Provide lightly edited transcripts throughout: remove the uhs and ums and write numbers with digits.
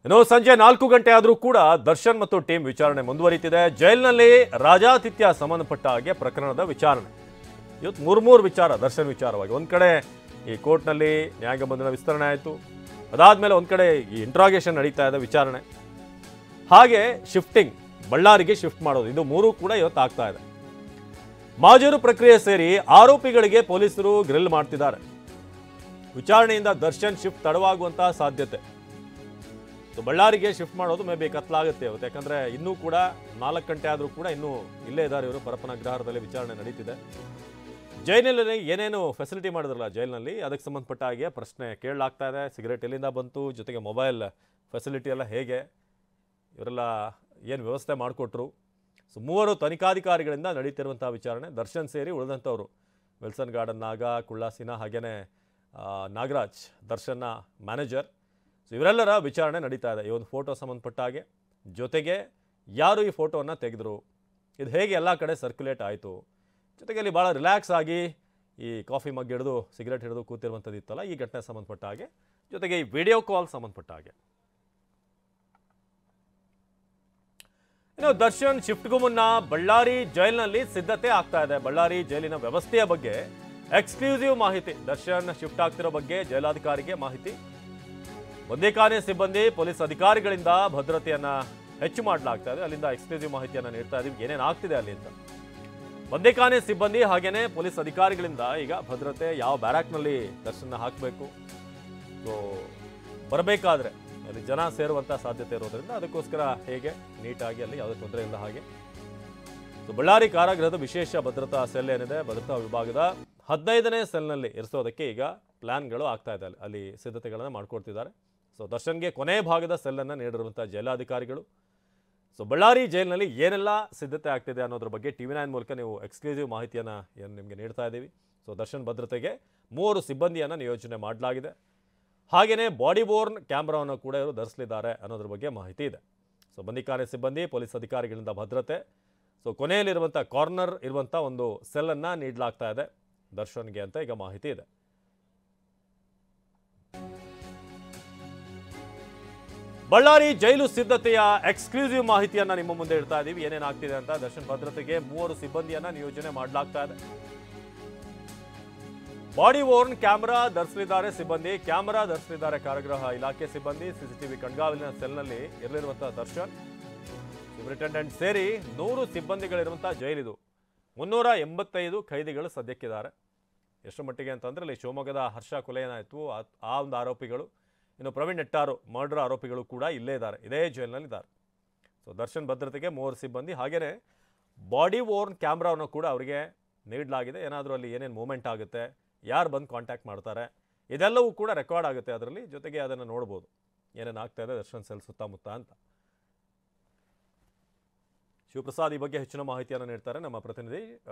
ಇನ್ನು ಸಂಜೆ 4 ಗಂಟೆ ಆದರೂ ಕೂಡ ದರ್ಶನ್ ಮತ್ತು ಟೀಮ್ ವಿಚಾರಣೆ ಮುಂದುವರಿತಿದೆ. ಜೈಲಿನಲ್ಲಿ ರಾಜಾತಿಥ್ಯ ಸಂಬಂಧಪಟ್ಟ ಹಾಗೆ ಪ್ರಕರಣದ ವಿಚಾರಣೆ ಇವತ್ತು ಮೂರು ವಿಚಾರ ದರ್ಶನ್ ವಿಚಾರವಾಗಿ. ಒಂದ್ ಕಡೆ ಈ ಕೋರ್ಟ್ನಲ್ಲಿ ನ್ಯಾಯಾಂಗ ಬಂಧನ ವಿಸ್ತರಣೆ ಆಯಿತು, ಅದಾದ್ಮೇಲೆ ಒಂದ್ ಕಡೆ ಈ ಇಂಟ್ರಾಗೇಷನ್ ನಡೀತಾ ಇದೆ ವಿಚಾರಣೆ, ಹಾಗೆ ಶಿಫ್ಟಿಂಗ್ ಬಳ್ಳಾರಿಗೆ ಶಿಫ್ಟ್ ಮಾಡೋದು, ಇದು ಮೂರು ಕೂಡ ಇವತ್ತು ಆಗ್ತಾ ಇದೆ. ಮಾಜೂರು ಪ್ರಕ್ರಿಯೆ ಸೇರಿ ಆರೋಪಿಗಳಿಗೆ ಪೊಲೀಸರು ಗ್ರಿಲ್ ಮಾಡ್ತಿದ್ದಾರೆ. ವಿಚಾರಣೆಯಿಂದ ದರ್ಶನ್ ಶಿಫ್ಟ್ ತಡವಾಗುವಂತಹ ಸಾಧ್ಯತೆ. ಬಳ್ಳಾರಿಗೆ ಶಿಫ್ಟ್ ಮಾಡೋದು ಮೇ ಬಿ ಕತ್ಲಾಗುತ್ತೆ ಇವತ್ತು, ಯಾಕಂದ್ರೆ ಇನ್ನೂ ಕೂಡ 4 ಗಂಟೆ ಆದರೂ ಕೂಡ ಇನ್ನೂ ಇಲ್ಲೇ ಇದ್ದಾರೆ ಇವರು. ಪರಪ್ಪನ ಅಗ್ರಹಾರದಲ್ಲಿ ವಿಚಾರಣೆ ನಡೀತಿದೆ. ಜೈಲಿನಲ್ಲಿ ಏನೇನು ಫೆಸಿಲಿಟಿ ಮಾಡಿದ್ರಲ್ಲ ಜೈಲಿನಲ್ಲಿ, ಅದಕ್ಕೆ ಸಂಬಂಧಪಟ್ಟ ಹಾಗೆ ಪ್ರಶ್ನೆ ಕೇಳಲಾಗ್ತಾ ಇದೆ. ಸಿಗರೇಟ್ ಎಲ್ಲಿಂದ ಬಂತು, ಜೊತೆಗೆ ಮೊಬೈಲ್ ಫೆಸಿಲಿಟಿ ಎಲ್ಲ ಹೇಗೆ, ಇವರೆಲ್ಲ ಏನು ವ್ಯವಸ್ಥೆ ಮಾಡಿಕೊಟ್ರು. ಸೊ ಮೂವರು ತನಿಖಾಧಿಕಾರಿಗಳಿಂದ ನಡೀತಿರುವಂಥ ವಿಚಾರಣೆ. ದರ್ಶನ್ ಸೇರಿ ಉಳಿದಂಥವ್ರು ವಿಲ್ಸನ್ ಗಾರ್ಡನ್ ನಾಗ, ಕುಳ್ಳಾಸಿನ, ಹಾಗೇನೆ ನಾಗರಾಜ್ ದರ್ಶನ್ನ ಮ್ಯಾನೇಜರ್. ಸೊ ಇವರೆಲ್ಲರ ವಿಚಾರಣೆ ನಡೀತಾ ಇದೆ. ಈ ಒಂದು ಫೋಟೋ ಸಂಬಂಧಪಟ್ಟ ಹಾಗೆ, ಜೊತೆಗೆ ಯಾರು ಈ ಫೋಟೋವನ್ನು ತೆಗೆದ್ರು, ಇದು ಹೇಗೆ ಎಲ್ಲ ಕಡೆ ಸರ್ಕ್ಯುಲೇಟ್ ಆಯಿತು, ಜೊತೆಗೆ ಅಲ್ಲಿ ಭಾಳ ರಿಲ್ಯಾಕ್ಸ್ ಆಗಿ ಈ ಕಾಫಿ ಮಗ್ ಹಿಡಿದು ಸಿಗರೇಟ್ ಹಿಡಿದು ಕೂತಿರುವಂಥದ್ದು ಇತ್ತಲ್ಲ, ಈ ಘಟನೆ ಸಂಬಂಧಪಟ್ಟ ಹಾಗೆ, ಜೊತೆಗೆ ಈ ವಿಡಿಯೋ ಕಾಲ್ ಸಂಬಂಧಪಟ್ಟ ಹಾಗೆ. ಇನ್ನು ದರ್ಶನ್ ಶಿಫ್ಟ್ಗೂ ಮುನ್ನ ಬಳ್ಳಾರಿ ಜೈಲಿನಲ್ಲಿ ಸಿದ್ಧತೆ ಆಗ್ತಾ ಇದೆ. ಬಳ್ಳಾರಿ ಜೈಲಿನ ವ್ಯವಸ್ಥೆಯ ಬಗ್ಗೆ ಎಕ್ಸ್ಕ್ಲೂಸಿವ್ ಮಾಹಿತಿ. ದರ್ಶನ್ ಶಿಫ್ಟ್ ಆಗ್ತಿರೋ ಬಗ್ಗೆ ಜೈಲಾಧಿಕಾರಿಗೆ ಮಾಹಿತಿ. ಬಂದಿಖಾನೆ ಸಿಬ್ಬಂದಿ ಪೊಲೀಸ್ ಅಧಿಕಾರಿಗಳಿಂದ ಭದ್ರತೆಯನ್ನ ಹೆಚ್ಚು ಮಾಡಲಾಗ್ತಾ ಇದೆ. ಅಲ್ಲಿಂದ ಎಕ್ಸ್ಕ್ಲೂಸಿವ್ ಮಾಹಿತಿಯನ್ನು ನೀಡ್ತಾ ಇದೀವಿ, ಏನೇನು ಆಗ್ತಿದೆ ಅಲ್ಲಿ ಅಂತ. ಬಂದಿಖಾನೆ ಸಿಬ್ಬಂದಿ ಹಾಗೇನೆ ಪೊಲೀಸ್ ಅಧಿಕಾರಿಗಳಿಂದ ಈಗ ಭದ್ರತೆ, ಯಾವ ಬ್ಯಾರಾಕ್ನಲ್ಲಿ ದರ್ಶನ ಹಾಕಬೇಕು, ಸೊ ಬರಬೇಕಾದ್ರೆ ಅಲ್ಲಿ ಜನ ಸೇರುವಂಥ ಸಾಧ್ಯತೆ ಇರೋದ್ರಿಂದ ಅದಕ್ಕೋಸ್ಕರ ಹೇಗೆ ನೀಟಾಗಿ ಅಲ್ಲಿ ಯಾವುದೇ ತೊಂದರೆ ಇಲ್ಲ ಹಾಗೆ. ಸೊ ಬಳ್ಳಾರಿ ಕಾರಾಗೃಹದ ವಿಶೇಷ ಭದ್ರತಾ ಸೆಲ್ ಏನಿದೆ, ಭದ್ರತಾ ವಿಭಾಗದ 15ನೇ ಸೆಲ್ನಲ್ಲಿ ಇರಿಸೋದಕ್ಕೆ ಈಗ ಪ್ಲಾನ್ಗಳು ಆಗ್ತಾ ಇದೆ. ಅಲ್ಲಿ ಸಿದ್ಧತೆಗಳನ್ನು ಮಾಡ್ಕೊಡ್ತಿದ್ದಾರೆ. ಸೊ ದರ್ಶನ್ಗೆ ಕೊನೆ ಭಾಗದ ಸೆಲ್ಲನ್ನು ನೀಡಿರುವಂಥ ಜೈಲಾಧಿಕಾರಿಗಳು. ಸೊ ಬಳ್ಳಾರಿ ಜೈಲಿನಲ್ಲಿ ಏನೆಲ್ಲ ಸಿದ್ಧತೆ ಆಗ್ತಿದೆ ಅನ್ನೋದ್ರ ಬಗ್ಗೆ TV9 ಮೂಲಕ ನೀವು ಎಕ್ಸ್ಕ್ಲೂಸಿವ್ ಮಾಹಿತಿಯನ್ನು ಏನು ನಿಮಗೆ ನೀಡ್ತಾ ಇದ್ದೀವಿ. ಸೊ ದರ್ಶನ್ ಭದ್ರತೆಗೆ 3 ಸಿಬ್ಬಂದಿಯನ್ನು ನಿಯೋಜನೆ ಮಾಡಲಾಗಿದೆ. ಹಾಗೆಯೇ ಬಾಡಿ ಬೋರ್ನ್ ಕ್ಯಾಮ್ರಾವನ್ನು ಕೂಡ ಇವರು ಧರಿಸಲಿದ್ದಾರೆ ಅನ್ನೋದ್ರ ಬಗ್ಗೆ ಮಾಹಿತಿ ಇದೆ. ಸೊ ಬಂದಿಖಾನೆ ಸಿಬ್ಬಂದಿ ಪೊಲೀಸ್ ಅಧಿಕಾರಿಗಳಿಂದ ಭದ್ರತೆ. ಸೊ ಕೊನೆಯಲ್ಲಿರುವಂಥ ಕಾರ್ನರ್ ಇರುವಂಥ ಒಂದು ಸೆಲ್ಲನ್ನು ನೀಡಲಾಗ್ತಾ ಇದೆ ದರ್ಶನ್ಗೆ ಅಂತ ಈಗ ಮಾಹಿತಿ ಇದೆ. ಬಳ್ಳಾರಿ ಜೈಲು ಸಿದ್ಧತೆಯ ಎಕ್ಸ್ಕ್ಲೂಸಿವ್ ಮಾಹಿತಿಯನ್ನ ನಿಮ್ಮ ಮುಂದೆ ಇಡ್ತಾ ಇದ್ದೀವಿ, ಏನೇನಾಗ್ತಿದೆ ಅಂತ. ದರ್ಶನ್ ಭದ್ರತೆಗೆ 3 ಸಿಬ್ಬಂದಿಯನ್ನ ನಿಯೋಜನೆ ಮಾಡಲಾಗ್ತಾ ಇದೆ. ಬಾಡಿ ವೋರ್ನ್ ಕ್ಯಾಮೆರಾ ಧರಿಸಲಿದ್ದಾರೆ ಸಿಬ್ಬಂದಿ, ಕ್ಯಾಮೆರಾ ಧರಿಸಲಿದ್ದಾರೆ ಕಾರಾಗೃಹ ಇಲಾಖೆ ಸಿಬ್ಬಂದಿ. ಸಿಸಿಟಿವಿ ಕಣ್ಗಾವಲಿನ ಸೆಲ್ನಲ್ಲಿ ಇರಲಿರುವಂತಹ ದರ್ಶನ್, ಸೂಪರಿಂಟೆಂಡೆಂಟ್ ಸೇರಿ 100 ಸಿಬ್ಬಂದಿಗಳಿರುವಂತಹ ಜೈಲಿದು. 385 ಖೈದಿಗಳು ಸದ್ಯಕ್ಕಿದ್ದಾರೆ. ಎಷ್ಟು ಮಟ್ಟಿಗೆ ಅಂತಂದ್ರೆ ಇಲ್ಲಿ ಶಿವಮೊಗ್ಗದ ಹರ್ಷ ಕೊಲೆ ಏನಾಯಿತು ಆ ಒಂದು ಆರೋಪಿಗಳು, ಇನ್ನು ಪ್ರವೀಣ್ ನೆಟ್ಟಾರು ಮರ್ಡರ್ ಆರೋಪಿಗಳು ಕೂಡ ಇಲ್ಲೇ ಇದ್ದಾರೆ, ಇದೇ ಜೈಲಿನಲ್ಲಿ ಇದ್ದಾರೆ. ಸೊ ದರ್ಶನ್ ಭದ್ರತೆಗೆ 3 ಸಿಬ್ಬಂದಿ, ಹಾಗೆಯೇ ಬಾಡಿ ವೋರ್ನ್ ಕ್ಯಾಮ್ರಾವನ್ನು ಕೂಡ ಅವರಿಗೆ ನೀಡಲಾಗಿದೆ. ಏನಾದರೂ ಅಲ್ಲಿ ಏನೇನು ಮೂವ್ಮೆಂಟ್ ಆಗುತ್ತೆ, ಯಾರು ಬಂದು ಕಾಂಟ್ಯಾಕ್ಟ್ ಮಾಡ್ತಾರೆ, ಇದೆಲ್ಲವೂ ಕೂಡ ರೆಕಾರ್ಡ್ ಆಗುತ್ತೆ ಅದರಲ್ಲಿ. ಜೊತೆಗೆ ಅದನ್ನು ನೋಡ್ಬೋದು ಏನೇನು ಆಗ್ತಾ ಇದೆ ದರ್ಶನ್ ಸೆಲ್ ಸುತ್ತಮುತ್ತ ಅಂತ. ಶಿವಪ್ರಸಾದ್ ಈ ಬಗ್ಗೆ ಹೆಚ್ಚಿನ ಮಾಹಿತಿಯನ್ನು ನೀಡ್ತಾರೆ ನಮ್ಮ ಪ್ರತಿನಿಧಿ.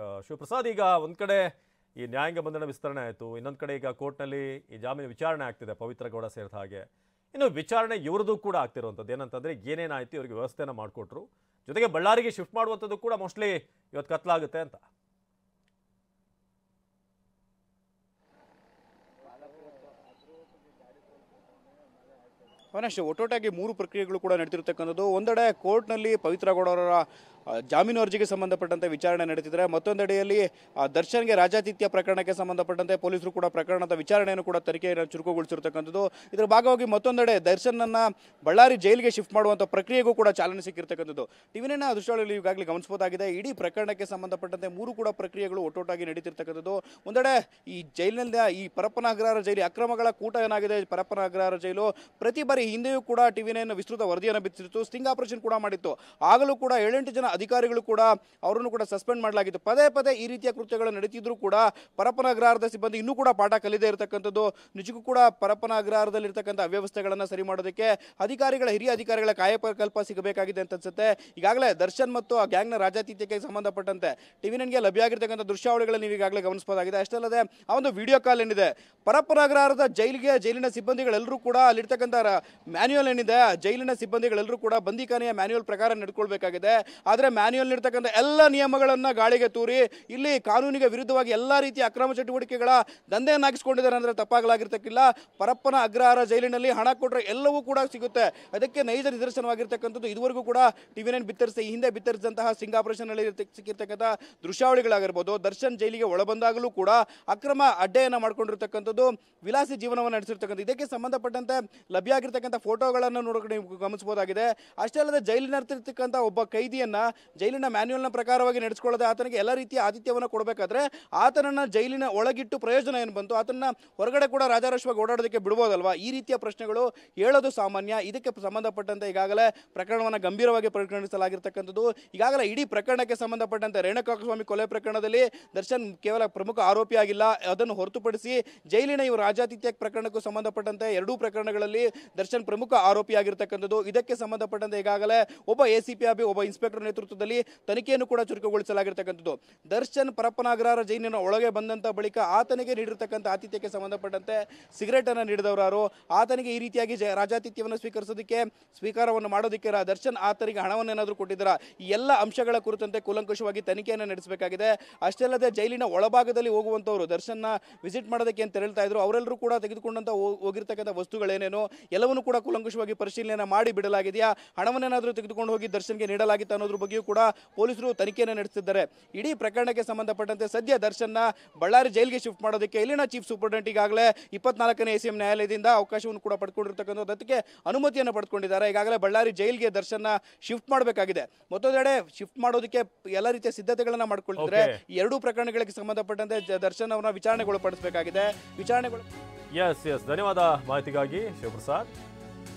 ಶಿವಪ್ರಸಾದ್, ಈಗ ಒಂದು ಕಡೆ ಈ ನ್ಯಾಯಾಂಗ ಬಂಧನ ವಿಸ್ತರಣೆ ಆಯಿತು, ಇನ್ನೊಂದು ಕಡೆ ಈಗ ಕೋರ್ಟ್ನಲ್ಲಿ ಈ ಜಾಮೀನು ವಿಚಾರಣೆ ಆಗ್ತಿದೆ ಪವಿತ್ರ ಗೌಡ ಸೇರಿದ ಹಾಗೆ. ಇನ್ನು ವಿಚಾರಣೆ ಇವ್ರದ್ದು ಕೂಡ ಆಗ್ತಿರುವಂಥದ್ದು ಏನಂತಂದರೆ ಏನೇನಾಯಿತು ಇವರಿಗೆ ವ್ಯವಸ್ಥೆನ ಮಾಡಿಕೊಟ್ರು, ಜೊತೆಗೆ ಬಳ್ಳಾರಿಗೆ ಶಿಫ್ಟ್ ಮಾಡುವಂಥದ್ದು ಕೂಡ ಮೋಸ್ಟ್ಲಿ ಇವತ್ತು ಕತ್ಲಾಗುತ್ತೆ ಅಂತ. ಅವನಷ್ಟೇ ಒಟ್ಟೊಟ್ಟಾಗಿ 3 ಪ್ರಕ್ರಿಯೆಗಳು ಕೂಡ ನಡೆತಿರ್ತಕ್ಕಂಥದ್ದು. ಒಂದೆಡೆ ಕೋರ್ಟ್ನಲ್ಲಿ ಪವಿತ್ರ ಗೌಡ ಅವರ ಜಾಮೀನು ಅರ್ಜಿಗೆ ಸಂಬಂಧಪಟ್ಟಂತೆ ವಿಚಾರಣೆ ನಡೆತಿದ್ದಾರೆ. ಮತ್ತೊಂದೆಡೆಯಲ್ಲಿ ದರ್ಶನ್ಗೆ ರಾಜಾತಿಥ್ಯ ಪ್ರಕರಣಕ್ಕೆ ಸಂಬಂಧಪಟ್ಟಂತೆ ಪೊಲೀಸರು ಕೂಡ ಪ್ರಕರಣದ ವಿಚಾರಣೆಯನ್ನು ಕೂಡ ತನಿಖೆಯನ್ನು ಚುರುಕುಗೊಳಿಸಿರ್ತಕ್ಕಂಥದ್ದು. ಇದರ ಭಾಗವಾಗಿ ಮತ್ತೊಂದೆಡೆ ದರ್ಶನ್ನನ್ನು ಬಳ್ಳಾರಿ ಜೈಲಿಗೆ ಶಿಫ್ಟ್ ಮಾಡುವಂಥ ಪ್ರಕ್ರಿಯೆಗೂ ಕೂಡ ಚಾಲನೆ ಸಿಕ್ಕಿರ್ತಕ್ಕಂಥದ್ದು. TV9 ದೃಶ್ಯಾವಳಿಯಲ್ಲಿ ಈಗಾಗಲೇ ಗಮನಿಸಬಹುದಾಗಿದೆ. ಇಡೀ ಪ್ರಕರಣಕ್ಕೆ ಸಂಬಂಧಪಟ್ಟಂತೆ 3 ಕೂಡ ಪ್ರಕ್ರಿಯೆಗಳು ಒಟ್ಟೊಟ್ಟಾಗಿ ನಡೀತಿರ್ತಕ್ಕಂಥದ್ದು. ಒಂದೆಡೆ ಈ ಜೈಲಿನಿಂದ ಈ ಪರಪ್ಪನ ಅಗ್ರಹಾರ ಜೈಲು ಅಕ್ರಮಗಳ ಕೂಟ ಏನಾಗಿದೆ, ಪರಪ್ಪನ ಅಗ್ರಹಾರ ಜೈಲು ಪ್ರತಿ ಬಾರಿ ಹಿಂದೆಯೂ ಕೂಡ TV9 ವಿಸ್ತೃತ ವರದಿಯನ್ನು ಬಿತ್ತಿತ್ತು, ಸ್ಟಿಂಗ್ ಆಪರೇಷನ್ ಕೂಡ ಮಾಡಿತ್ತು. ಆಗಲೂ ಕೂಡ 7-8 ಜನ ಅಧಿಕಾರಿಗಳು ಕೂಡ ಅವರನ್ನು ಕೂಡ ಸಸ್ಪೆಂಡ್ ಮಾಡಲಾಗಿತ್ತು. ಪದೇ ಪದೇ ಈ ರೀತಿಯ ಕೃತ್ಯಗಳು ನಡೀತಿದ್ರು ಕೂಡ ಪರಪ್ಪನ ಅಗ್ರಹಾರದ ಸಿಬ್ಬಂದಿ ಇನ್ನೂ ಕೂಡ ಪಾಠ ಕಲಿದೇ ಇರತಕ್ಕಂಥದ್ದು. ನಿಜಕ್ಕೂ ಕೂಡ ಪರಪ್ಪನ ಅಗ್ರಹಾರದಲ್ಲಿರ್ತಕ್ಕಂಥ ಅವ್ಯವಸ್ಥೆಗಳನ್ನು ಸರಿ ಮಾಡೋದಕ್ಕೆ ಹಿರಿಯ ಅಧಿಕಾರಿಗಳ ಕಾಯಕಲ್ಪ ಸಿಗಬೇಕಾಗಿದೆ ಅಂತ ಅನ್ಸುತ್ತೆ. ಈಗಾಗಲೇ ದರ್ಶನ್ ಮತ್ತು ಆ ಗ್ಯಾಂಗ್ನ ರಾಜಾತಿಥ್ಯಕ್ಕೆ ಸಂಬಂಧಪಟ್ಟಂತೆ TV9ಗೆ ಲಭ್ಯ ಆಗಿರ್ತಕ್ಕಂಥ ದೃಶ್ಯಾವಳಿಗಳನ್ನು ನೀವು ಈಗಾಗಲೇ ಗಮನಿಸಬಹುದಾಗಿದೆ. ಅಷ್ಟೇ ಅಲ್ಲದೆ ಆ ಒಂದು ವಿಡಿಯೋ ಕಾಲ್ ಏನಿದೆ, ಪರಪ್ಪನ ಅಗ್ರಹಾರದ ಜೈಲಿನ ಸಿಬ್ಬಂದಿಗಳೆಲ್ಲರೂ ಕೂಡ ಅಲ್ಲಿರ್ತಕ್ಕಂಥ ಮ್ಯಾನ್ಯುಯಲ್ ಏನಿದೆ ಜೈಲಿನ ಸಿಬ್ಬಂದಿಗಳೆಲ್ಲರೂ ಕೂಡ ಬಂದಿಖಾನೆಯ ಮ್ಯಾನ್ಯುಯಲ್ ಪ್ರಕಾರ ನಡ್ಕೊಳ್ಬೇಕಾಗಿದೆ. ಆದರೆ ಮ್ಯಾನ್ಯುಯಲ್ ಇರ್ತಕ್ಕಂಥ ಎಲ್ಲ ನಿಯಮಗಳನ್ನು ಗಾಳಿಗೆ ತೂರಿ ಇಲ್ಲಿ ಕಾನೂನಿಗೆ ವಿರುದ್ಧವಾಗಿ ಎಲ್ಲಾ ರೀತಿಯ ಅಕ್ರಮ ಚಟುವಟಿಕೆಗಳ ದಂಧೆಯನ್ನಾಗಿಸಿಕೊಂಡಿದ್ದಾರೆ ಅಂದ್ರೆ ತಪ್ಪಾಗಲಾಗಿರ್ತಕ್ಕಿಲ್ಲ. ಪರಪ್ಪನ ಅಗ್ರಹಾರ ಜೈಲಿನಲ್ಲಿ ಹಣ ಕೊಟ್ಟರೆ ಎಲ್ಲವೂ ಕೂಡ ಸಿಗುತ್ತೆ. ಅದಕ್ಕೆ ನೈಜ ನಿದರ್ಶನವಾಗಿರ್ತಕ್ಕಂಥದ್ದು ಇದುವರೆಗೂ ಕೂಡ ಟಿವಿ9 ಈ ಹಿಂದೆ ಬಿತ್ತರಿಸಿದಂತಹ ಸಿಂಗ್ ಆಪರೇಷನ್ ನಲ್ಲಿ ಸಿಕ್ಕಿರ್ತಕ್ಕಂಥ ದೃಶ್ಯಾವಳಿಗಳಾಗಿರ್ಬೋದು. ದರ್ಶನ್ ಜೈಲಿಗೆ ಒಳಬಂದಾಗಲೂ ಕೂಡ ಅಕ್ರಮ ಅಡ್ಡೆಯನ್ನ ಮಾಡ್ಕೊಂಡಿರ್ತಕ್ಕಂಥದ್ದು, ವಿಲಾಸಿ ಜೀವನವನ್ನು ನಡೆಸಿರ್ತಕ್ಕಂಥ ಇದಕ್ಕೆ ಸಂಬಂಧಪಟ್ಟಂತೆ ಲಭ್ಯ ಆಗಿರ್ತಕ್ಕಂಥ ಫೋಟೋಗಳನ್ನು ನೋಡೋಕೆ ನೀವು ಗಮನಿಸಬಹುದಾಗಿದೆ. ಅಷ್ಟೇ ಅಲ್ಲದೆ ಜೈಲಿನಲ್ಲಿರ್ತಕ್ಕಂಥ ಒಬ್ಬ ಕೈದಿಯನ್ನ ಜೈಲಿನ ಮ್ಯಾನ್ಯುಯಲ್ನ ಪ್ರಕಾರವಾಗಿ ನಡೆಸಿಕೊಳ್ಳದೆ ಆತನಿಗೆ ಎಲ್ಲ ರೀತಿಯ ಆತಿಥ್ಯವನ್ನು ಕೊಡಬೇಕಾದ್ರೆ ಆತನನ್ನ ಜೈಲಿನ ಒಳಗಿಟ್ಟು ಪ್ರಯೋಜನ ಏನು ಬಂತು? ಆತನ ಹೊರಗಡೆ ಕೂಡ ರಾಜಾರೋಷವಾಗಿ ಓಡಾಡೋದಕ್ಕೆ ಬಿಡ್ಬೋದಲ್ವಾ? ಈ ರೀತಿಯ ಪ್ರಶ್ನೆಗಳು ಹೇಳೋದು ಸಾಮಾನ್ಯ. ಇದಕ್ಕೆ ಸಂಬಂಧಪಟ್ಟಂತೆ ಈಗಾಗಲೇ ಪ್ರಕರಣವನ್ನು ಗಂಭೀರವಾಗಿ ಪರಿಗಣಿಸಲಾಗಿರ್ತಕ್ಕಂಥದ್ದು. ಈಗಾಗಲೇ ಇಡೀ ಪ್ರಕರಣಕ್ಕೆ ಸಂಬಂಧಪಟ್ಟಂತೆ ರೇಣುಕಾಸ್ವಾಮಿ ಕೊಲೆ ಪ್ರಕರಣದಲ್ಲಿ ದರ್ಶನ್ ಕೇವಲ ಪ್ರಮುಖ ಆರೋಪಿಯಾಗಿಲ್ಲ. ಅದನ್ನು ಹೊರತುಪಡಿಸಿ ಜೈಲಿನ ಇವು ರಾಜಾತಿಥ್ಯ ಪ್ರಕರಣಕ್ಕೂ ಸಂಬಂಧಪಟ್ಟಂತೆ ಎರಡೂ ಪ್ರಕರಣಗಳಲ್ಲಿ ದರ್ಶನ್ ಪ್ರಮುಖ ಆರೋಪಿಯಾಗಿರ್ತಕ್ಕಂಥದ್ದು. ಇದಕ್ಕೆ ಸಂಬಂಧಪಟ್ಟಂತೆ ಈಗಾಗಲೇ ಒಬ್ಬ ಎಸಿಪಿ ಒಬ್ಬ ಇನ್ಸ್ಪೆಕ್ಟರ್ ನೇತೃತ್ವದಲ್ಲಿ ತನಿಖೆಯನ್ನು ಕೂಡ ಚುರುಕುಗೊಳಿಸಲಾಗಿರ್ತಕ್ಕಂಥದ್ದು. ದರ್ಶನ್ ಪರಪ್ಪನ ಅಗ್ರಹಾರ ಜೈಲಿನ ಒಳಗೆ ಬಂದಂತ ಬಳಿಕ ಆತನಿಗೆ ನೀಡಿರ್ತಕ್ಕಂಥ ಆತಿಥ್ಯಕ್ಕೆ ಸಂಬಂಧಪಟ್ಟಂತೆ ಸಿಗರೇಟ್ ಅನ್ನು ನೀಡಿದವರು, ಆತನಿಗೆ ಈ ರೀತಿಯಾಗಿ ರಾಜಾತಿಥ್ಯವನ್ನು ಸ್ವೀಕಾರವನ್ನು ಮಾಡೋದಕ್ಕೆ ದರ್ಶನ್ ಆತನಿಗೆ ಹಣವನ್ನು ಏನಾದರೂ ಕೊಟ್ಟಿದ್ದರ, ಈ ಎಲ್ಲ ಅಂಶಗಳ ಕುರಿತಂತೆ ಕೂಲಂಕುಷವಾಗಿ ತನಿಖೆಯನ್ನು ನಡೆಸಬೇಕಾಗಿದೆ. ಅಷ್ಟೇ ಅಲ್ಲದೆ ಜೈಲಿನ ಒಳಭಾಗದಲ್ಲಿ ಹೋಗುವಂತವರು ದರ್ಶನ್ನ ವಿಸಿಟ್ ಮಾಡೋದಕ್ಕೆ ಅಂತ ಹೇಳ್ತಾ ಇದ್ರು, ಅವರೆಲ್ಲರೂ ಕೂಡ ತೆಗೆದುಕೊಂಡಂತ ಹೋಗಿರ್ತಕ್ಕಂಥ ವಸ್ತುಗಳೇನೇನು ಎಲ್ಲವನ್ನೂ ಕೂಡ ಕೂಲಂಕುಷವಾಗಿ ಪರಿಶೀಲನೆ ಮಾಡಿ ಬಿಡಲಾಗಿದೆಯಾ, ಹಣವನ್ನೇನಾದರೂ ತೆಗೆದುಕೊಂಡು ಹೋಗಿ ದರ್ಶನ್ಗೆ ನೀಡಲಾಗಿತ್ತು ಅನ್ನೋದ್ರ ಬಗ್ಗೆಯೂ ಕೂಡ ಪೊಲೀಸರು ತನಿಖೆಯನ್ನು ನಡೆಸಿದ್ದಾರೆ. ಇಡೀ ಪ್ರಕರಣಕ್ಕೆ ಸಂಬಂಧಪಟ್ಟಂತೆ ಸದ್ಯ ದರ್ಶನ್ನ ಬಳ್ಳಾರಿ ಜೈಲಿಗೆ ಶಿಫ್ಟ್ ಮಾಡೋದಕ್ಕೆ ಇಲ್ಲಿನ ಚೀಫ್ ಸೂಪರಿಂಟೆಂಡೆಂಟ್ ಈಗಾಗಲೇ 24ನೇ ACM ನ್ಯಾಯಾಲಯದಿಂದ ಅವಕಾಶವನ್ನು ಕೂಡ ಪಡೆದುಕೊಂಡಿರ್ತಕ್ಕಂಥ ಅದಕ್ಕೆ ಅನುಮತಿಯನ್ನು ಪಡೆದುಕೊಂಡಿದ್ದಾರೆ. ಈಗಾಗಲೇ ಬಳ್ಳಾರಿ ಜೈಲಿಗೆ ದರ್ಶನ್ನ ಶಿಫ್ಟ್ ಮಾಡಬೇಕಾಗಿದೆ. ಮತ್ತೊಂದೆಡೆ ಶಿಫ್ಟ್ ಮಾಡೋದಕ್ಕೆ ಎಲ್ಲ ರೀತಿಯ ಸಿದ್ಧತೆಗಳನ್ನ ಮಾಡ್ಕೊಳ್ತಿದ್ರೆ ಈ ಎರಡೂ ಪ್ರಕರಣಗಳಿಗೆ ಸಂಬಂಧಪಟ್ಟಂತೆ ದರ್ಶನ್ ಅವರನ್ನ ವಿಚಾರಣೆಗೊಳಪಡಿಸಬೇಕಾಗಿದೆ. ಎಸ್ ಧನ್ಯವಾದ ಮಾಹಿತಿಗಾಗಿ ಶಿವಪ್ರಸಾದ್.